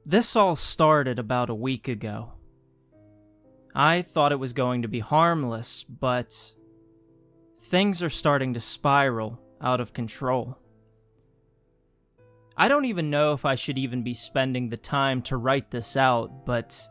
This all started about a week ago. I thought it was going to be harmless, but things are starting to spiral out of control. I don't even know if I should even be spending the time to write this out, but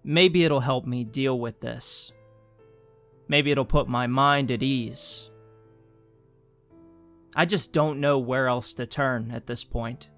maybe it'll help me deal with this. Maybe it'll put my mind at ease. I just don't know where else to turn at this point.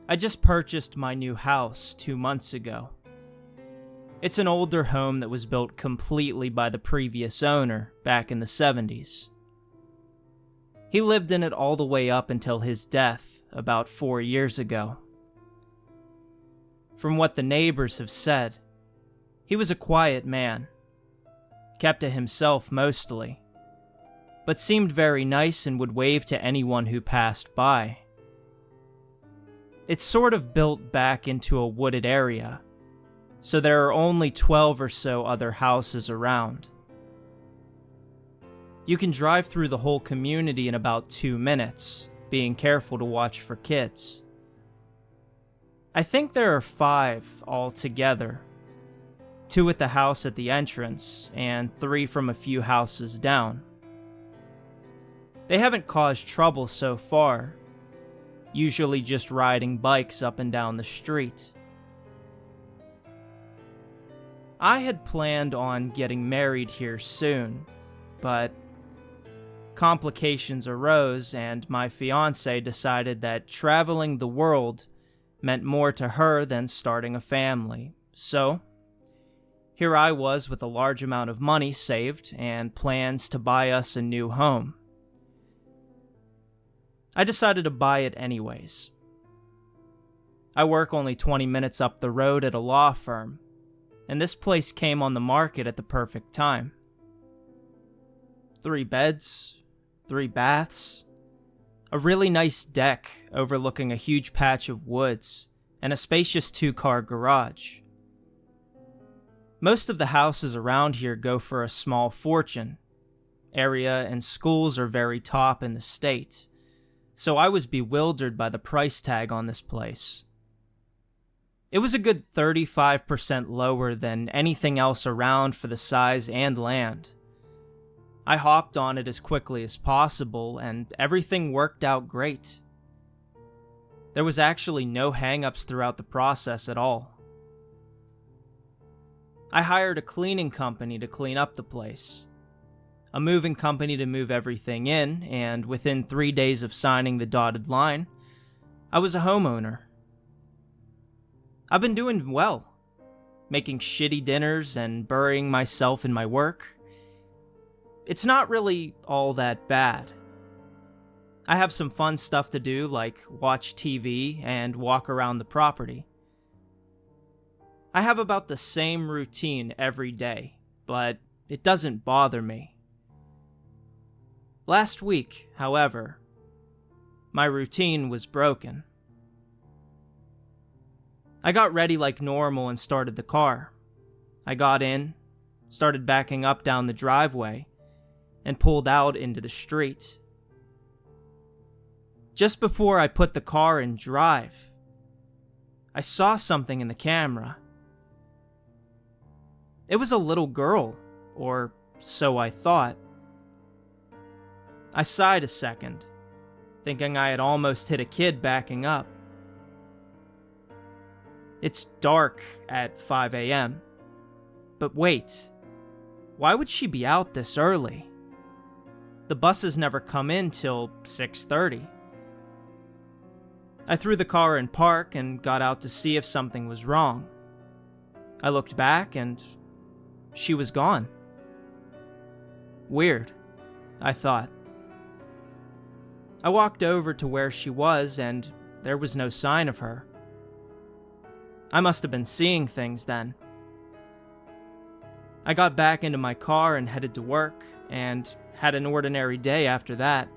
I just purchased my new house 2 months ago. It's an older home that was built completely by the previous owner back in the 70s. He lived in it all the way up until his death about 4 years ago. From what the neighbors have said, he was a quiet man, kept to himself mostly, but seemed very nice and would wave to anyone who passed by. It's sort of built back into a wooded area, so there are only 12 or so other houses around. You can drive through the whole community in about 2 minutes, being careful to watch for kids. I think there are 5 altogether, 2 at the house at the entrance, and 3 from a few houses down. They haven't caused trouble so far, usually just riding bikes up and down the street. I had planned on getting married here soon, but complications arose and my fiancée decided that traveling the world meant more to her than starting a family. So, here I was with a large amount of money saved and plans to buy us a new home. I decided to buy it anyways. I work only 20 minutes up the road at a law firm, and this place came on the market at the perfect time. 3 beds, 3 baths, a really nice deck overlooking a huge patch of woods, and a spacious 2-car garage. Most of the houses around here go for a small fortune. Area and schools are very top in the state, so I was bewildered by the price tag on this place. It was a good 35% lower than anything else around for the size and land. I hopped on it as quickly as possible, and everything worked out great. There was actually no hang-ups throughout the process at all. I hired a cleaning company to clean up the place, a moving company to move everything in, and within 3 days of signing the dotted line, I was a homeowner. I've been doing well, making shitty dinners and burying myself in my work. It's not really all that bad. I have some fun stuff to do, like watch TV and walk around the property. I have about the same routine every day, but it doesn't bother me. Last week, however, my routine was broken. I got ready like normal and started the car. I got in, started backing up down the driveway, and pulled out into the street. Just before I put the car in drive, I saw something in the camera. It was a little girl, or so I thought. I sighed a second, thinking I had almost hit a kid backing up. It's dark at 5 a.m. But wait, why would she be out this early? The buses never come in till 6:30. I threw the car in park and got out to see if something was wrong. I looked back and she was gone. Weird, I thought. I walked over to where she was and there was no sign of her. I must have been seeing things then. I got back into my car and headed to work, and had an ordinary day after that.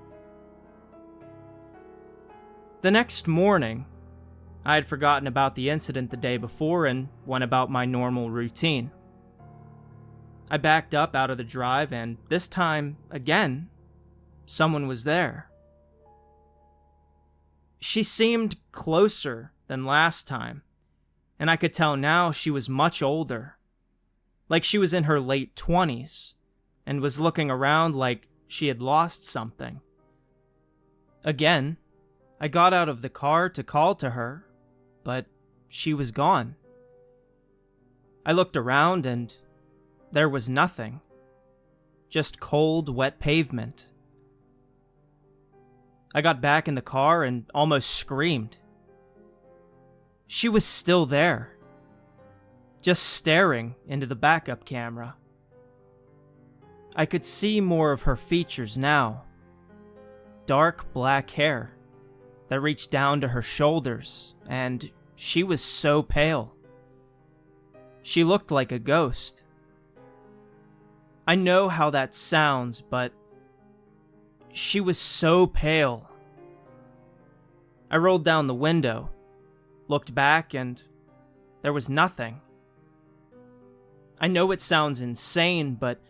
The next morning, I had forgotten about the incident the day before and went about my normal routine. I backed up out of the drive, and this time, again, someone was there. She seemed closer than last time, and I could tell now she was much older, like she was in her late 20s, and was looking around like she had lost something. Again, I got out of the car to call to her, but she was gone. I looked around and there was nothing, just cold, wet pavement. I got back in the car and almost screamed. She was still there, just staring into the backup camera. I could see more of her features now. Dark black hair that reached down to her shoulders, and she was so pale. She looked like a ghost. I know how that sounds, but she was so pale. I rolled down the window, looked back, and there was nothing. I know it sounds insane, but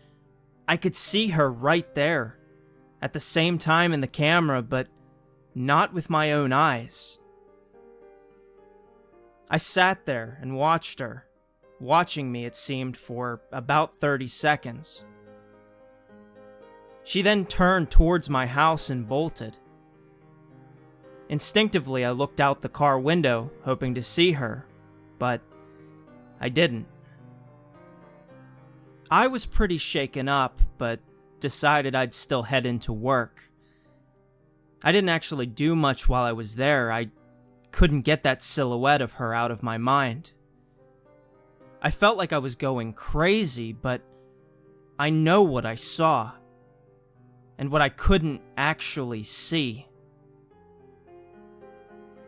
I could see her right there, at the same time in the camera, but not with my own eyes. I sat there and watched her, watching me, it seemed, for about 30 seconds. She then turned towards my house and bolted. Instinctively, I looked out the car window, hoping to see her, but I didn't. I was pretty shaken up, but decided I'd still head into work. I didn't actually do much while I was there. I couldn't get that silhouette of her out of my mind. I felt like I was going crazy, but I know what I saw, and what I couldn't actually see.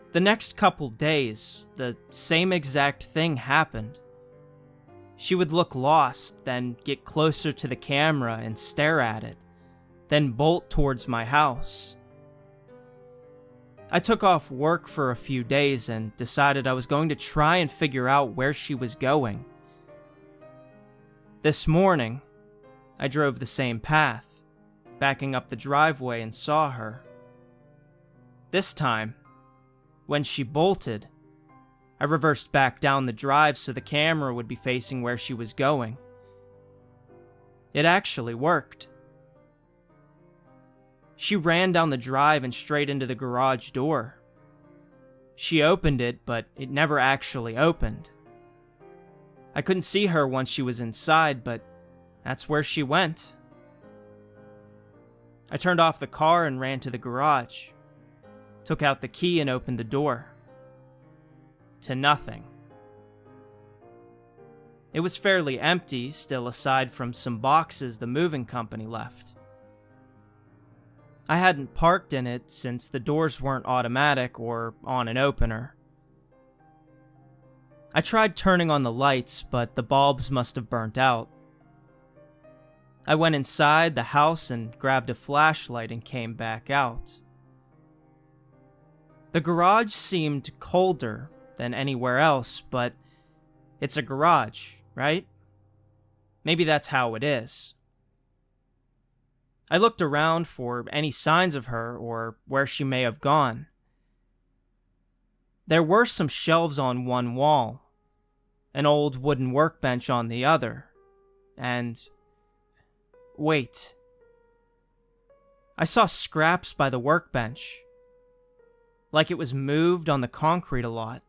The next couple days, the same exact thing happened. She would look lost, then get closer to the camera and stare at it, then bolt towards my house. I took off work for a few days and decided I was going to try and figure out where she was going. This morning, I drove the same path, backing up the driveway, and saw her. This time, when she bolted, I reversed back down the drive so the camera would be facing where she was going. It actually worked. She ran down the drive and straight into the garage door. She opened it, but it never actually opened. I couldn't see her once she was inside, but that's where she went. I turned off the car and ran to the garage, took out the key and opened the door. To nothing. It was fairly empty, still, aside from some boxes the moving company left. I hadn't parked in it since the doors weren't automatic or on an opener. I tried turning on the lights, but the bulbs must have burnt out. I went inside the house and grabbed a flashlight and came back out. The garage seemed colder than anywhere else, but it's a garage, right? Maybe that's how it is. I looked around for any signs of her or where she may have gone. There were some shelves on one wall, an old wooden workbench on the other, and wait. I saw scraps by the workbench, like it was moved on the concrete a lot.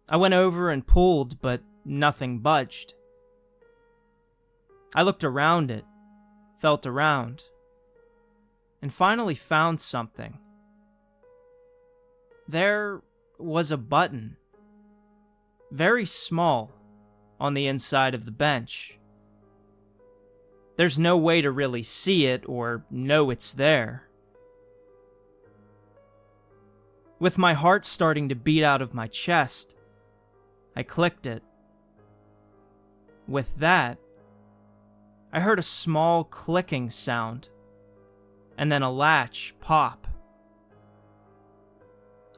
I went over and pulled, but nothing budged. I looked around it, felt around, and finally found something. There was a button, very small, on the inside of the bench. There's no way to really see it or know it's there. With my heart starting to beat out of my chest, I clicked it. With that, I heard a small clicking sound, and then a latch pop.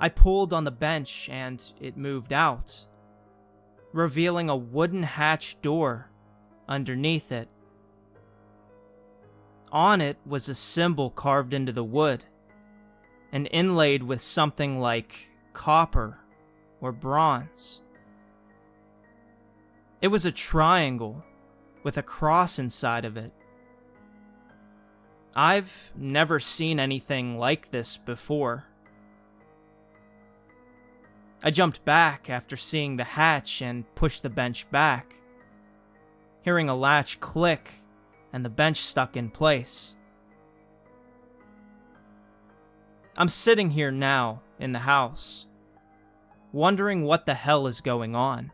I pulled on the bench and it moved out, revealing a wooden hatch door underneath it. On it was a symbol carved into the wood, and inlaid with something like copper or bronze. It was a triangle with a cross inside of it. I've never seen anything like this before. I jumped back after seeing the hatch and pushed the bench back, hearing a latch click and the bench stuck in place. I'm sitting here now in the house, wondering what the hell is going on.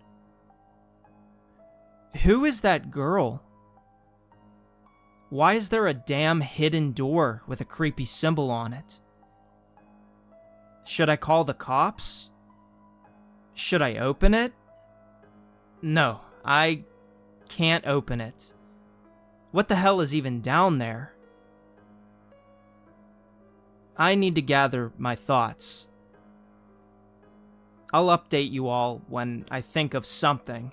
Who is that girl? Why is there a damn hidden door with a creepy symbol on it? Should I call the cops? Should I open it? No, I can't open it. What the hell is even down there? I need to gather my thoughts. I'll update you all when I think of something.